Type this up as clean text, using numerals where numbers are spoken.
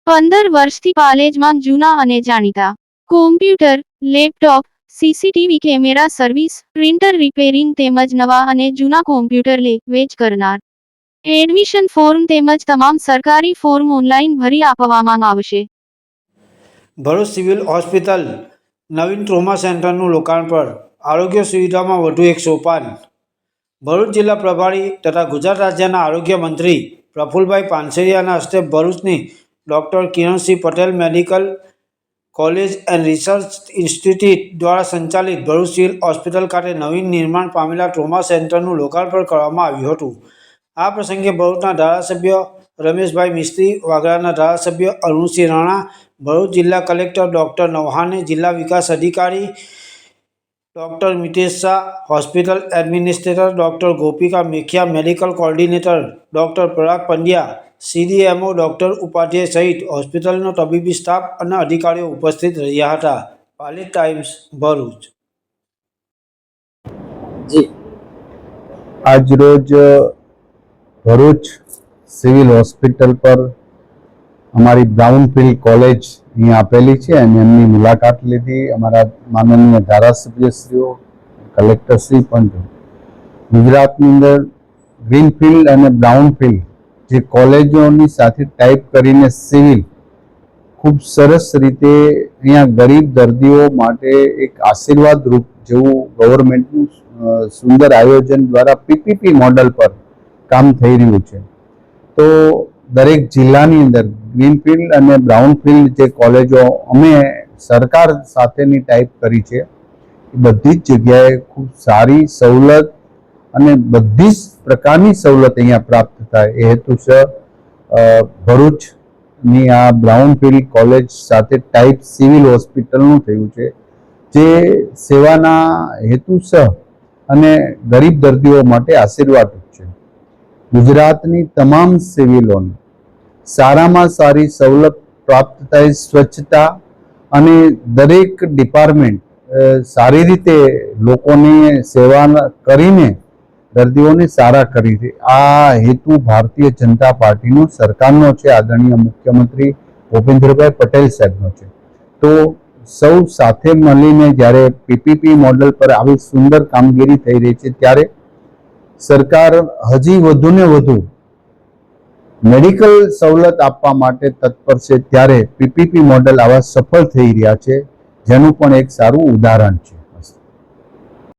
15 વર્ષથી પાલેજમાં જૂના અને જાણીતા computer, laptop, CCTV camera service, printer repairing તેમજ નવા અને જૂના કોમ્પ્યુટર લે વેચ કરનાર. એડમિશન ફોર્મ તેમજ તમામ સરકારી ફોર્મ ઓનલાઈન ભરી આપવામાં આવશે. ભરૂચ સિવિલ હોસ્પિટલ નવીન ટ્રોમા સેન્ટરનું લોકાર્પણ. આરોગ્ય સુવિધામાં વધુ એક સોપાન. ભરૂચ જિલ્લા પ્રભારી તથા ગુજરાત રાજ્યના આરોગ્ય મંત્રી પ્રફુલભાઈ પાનસેરિયાના હસ્તે ભરૂચની doctor Kiransinh Patel medical college and research institute દ્વારા સંચાલિત ભરૂચ સિવિલ હોસ્પિટલ ખાતે નવીન નિર્માણ પામેલા ટ્રોમા સેન્ટરનું લોકાર્પણ કરવામાં આવ્યું હતું. આ પ્રસંગે ભરૂચના ધારાસભ્ય રમેશભાઈ મિસ્ત્રી, વાગરાના ધારાસભ્ય અરુણસિંહ રાણા, ભરૂચ જિલ્લા કલેક્ટર ડૉક્ટર નવહાને, જિલ્લા વિકાસ અધિકારી doctor Mitesh Shah, hospital administrator doctor Gopika Mekhia, medical coordinator doctor Parag Pandya, CDMO doctor Upadhyay સહિત હોસ્પિટલનો તબીબી સ્ટાફ અને અધિકારીઓ ઉપસ્થિત રહ્યા હતા. પાલેજ ટાઈમ્સ, ભરૂચ. આજરોજ ભરૂચ સિવિલ હોસ્પિટલ પર અમારી બ્રાઉનફિલ્ડ કોલેજ અહીં આપેલી છે અને એમની મુલાકાત લીધી. અમારા માનનીય ધારાસભ્યશ્રીઓ, કલેક્ટરશ્રી પણ ગુજરાતની અંદર ગ્રીનફિલ્ડ અને બ્રાઉનફિલ્ડ જે કોલેજોની સાથે ટાઈપ કરીને સિવિલ ખૂબ સરસ રીતે અહીંયા ગરીબ દર્દીઓ માટે એક આશીર્વાદ રૂપ જેવું ગવર્મેન્ટનું સુંદર આયોજન દ્વારા PPP મોડલ પર કામ થઈ રહ્યું છે. તો દરેક જિલ્લાની અંદર ગ્રીનફિલ્ડ અને બ્રાઉનફિલ્ડ જે કોલેજો અમે સરકાર સાથેની ટાઈપ કરી છે, એ બધી જ જગ્યાએ ખૂબ સારી સવલત અને બધી જ પ્રકારની સવલત અહીંયા પ્રાપ્ત થાય એ હેતુસર ભરૂચની આ બ્રાઉનફિલ્ડ કોલેજ સાથે ટાઈપ સિવિલ હોસ્પિટલનું થયું છે, જે સેવાના હેતુસર અને ગરીબ દર્દીઓ માટે આશીર્વાદ છે. ગુજરાતની તમામ સિવિલોને સારામાં સારી સવલત પ્રાપ્ત થાય, સ્વચ્છતા અને દરેક ડિપાર્ટમેન્ટ સારી રીતે લોકોની સેવા કરીને દર્દીઓને સારા કરી છે. આ હેતુ ભારતીય જનતા પાર્ટીનો, સરકારનો છે, આદરણીય મુખ્યમંત્રી ભૂપેન્દ્રભાઈ પટેલ સાહેબનો છે. તો સૌ સાથે મળીને જ્યારે PPP મોડલ પર આવી સુંદર કામગીરી થઈ રહી છે, ત્યારે સરકાર હજી વધુ ને વધુ મેડિકલ સવલત આપવા માટે તત્પર છે. ત્યારે PPP મોડલ આવા સફળ થઈ રહ્યા છે, જેનું પણ એક સારું ઉદાહરણ છે.